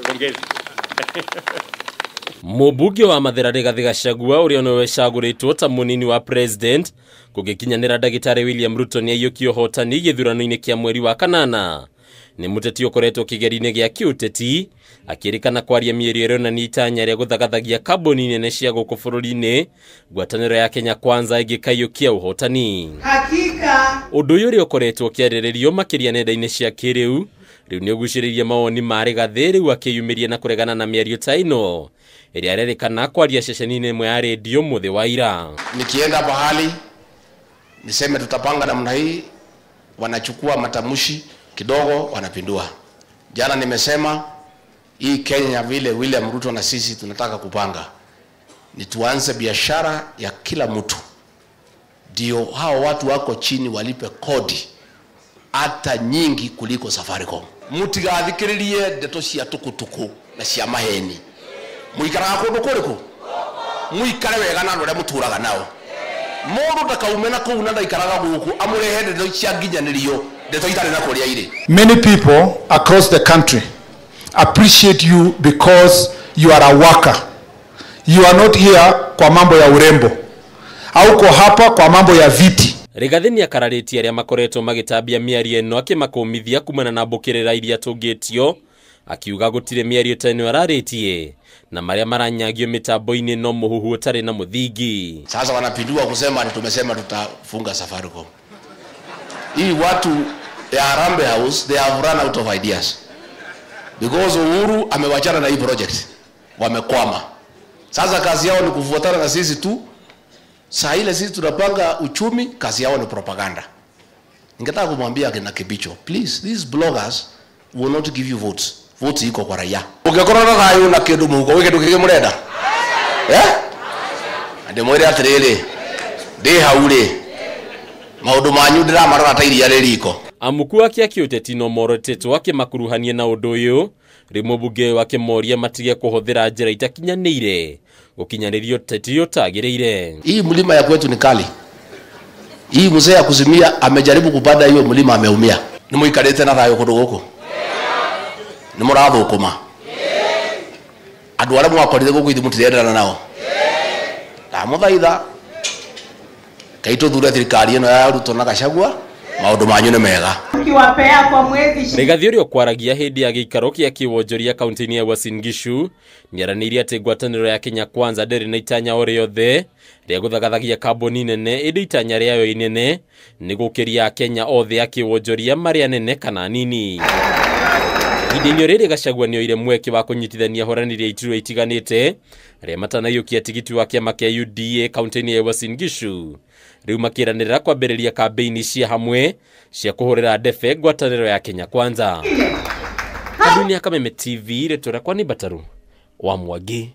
Pongezi. Mũmbunge wa Mathira Rigathi Gachagua ũrĩa nowe cagũrĩtwo ta mũnini wa president gũgĩkinyanĩra Ndagĩtarĩ William Ruto nĩaiyũkio hotani gĩthurano-inĩ kĩa mweri wa kanana. Nĩ mũteti ũkoretwo kĩgeri-inĩ gĩa kĩũteti akĩrĩkana kwaria mĩario ĩronania itanya rĩa gũthagathagia kambuni nene cia gũkũ bũrũri-inĩ ngwatanĩro ya Kenya Kwanza ĩngĩkaiyũkia ũhotani. Hakika Ũndũ ũyũ ũrĩa ũkoretwo ũkĩarĩrĩrio makĩria nenda-inĩ cia kĩrĩu rĩu nĩ ũgucĩrĩirie mawoni ma Rigathi rĩu akĩyumĩria na kũregana na mĩario ta ĩno ĩrĩa arerĩkana kwaria ceceni-inĩ ĩmwe ya redio mũthĩ wa ira. Nikienda pahali niseme tutapanga namna hii, wanachukua matamushi kidogo wanapindua. Jana nimesema hii Kenya vile William Ruto na sisi tunataka kupanga ni tuanze biashara ya kila mtu, ndio hao watu wako chini walipe kodi hata nyingi kuliko Safaricom. Mutigathikiririe ndeto cia tukutuku na cia maheni. Muikaraga kundu kuriku, muikare wega na andu aria muturaga nao. Mundu ndakaume na kuu na ndaikaraga guku amurehe ndeto cia nginyanirio ndeto itari na kuria ire. Many people across the country appreciate you because you are a worker. You are not here kwa mambo ya urembo. Hauko hapa kwa mambo ya viti. Rigathi nĩ akararĩtie arĩa makoretwo magĩtambia mĩario ĩno akĩmakũmithia kumana na mbũkĩrĩra iria tũngĩtio, akiuga gũtirĩ mĩario ta ĩno ararĩtie na marĩa maranyagio mitambo-inĩ no mũhuhu ũtarĩ na mũthingi. Sasa wanapindua kusema ni tumesema tutafunga Safaricom. Hii watu ya Harambee House they have run out of ideas because Uhuru amewachana na hii project, wamekwama. Sasa kazi yao ni kufuatana na sisi tu. Saa ile sisi tunapanga uchumi, kazi yao ni propaganda. Ningetaka kumwambia kina Kibicho, please, these bloggers will not give you votes. Votes iko kwa raia. Ungekora na raia na kindu muhuko wike ndukige murenda. Ande mwire atiriri. Ndi hauri. Maundu manyu ndiramarora ta iria ririko. Amuku wake akiũteti no morotetwo akĩmakuruhania na ũndũ ũyũ, rĩ mũmbunge wake moria matige kũhũthĩra njĩra itakinyanĩire gũkinyanĩrio ũteti ũtagĩrĩire. Hii mlima ya kwetu ni kali. Hii mzee ya kuzimia amejaribu kupanda hiyo mlima ameumia. Ni muikarete na rayo kundu guku. Ni murathukuma. Andu arĩa mwakorire guku ithi mutirendana nao. Ta muthaitha kaito thura thirikari ĩno ya Ruto na Gachagua maundu manyu nĩ mega. Ukiwapea kwa mwezi. Rigathi ũrĩa kwaragia hĩndĩ ya gĩikaro kĩa kĩwonjoria kaunti-inĩ ya Uasin Gishu nĩaranĩirie atĩ ngwatanĩro ya Kenya Kwanza ndĩrĩ na itanya o rĩothe rĩa gũthagathagia kambuni nene, ĩndĩ itanya rĩayo inene nĩ gũkĩria Kenya othe ya kĩwonjoria marĩa nene kana nini. Ihinda-inĩ rĩrĩ Gachagua nĩoire mweke wa kũnyitithania ahoranĩri a iturwa itiganĩte arĩa matanaiyũkia tigiti wa kĩama kĩa UDA kaunti-inĩ ya Uasin Gishu, rĩu makĩranĩrĩra kwambĩrĩria kambeini cia hamwe cia kũhũrĩra ndebe ngwatanĩro ya Kenya Kwanza. Kambeini ya Kameme TV rĩtwa rĩakwa nĩ Bataru wa Mwangi.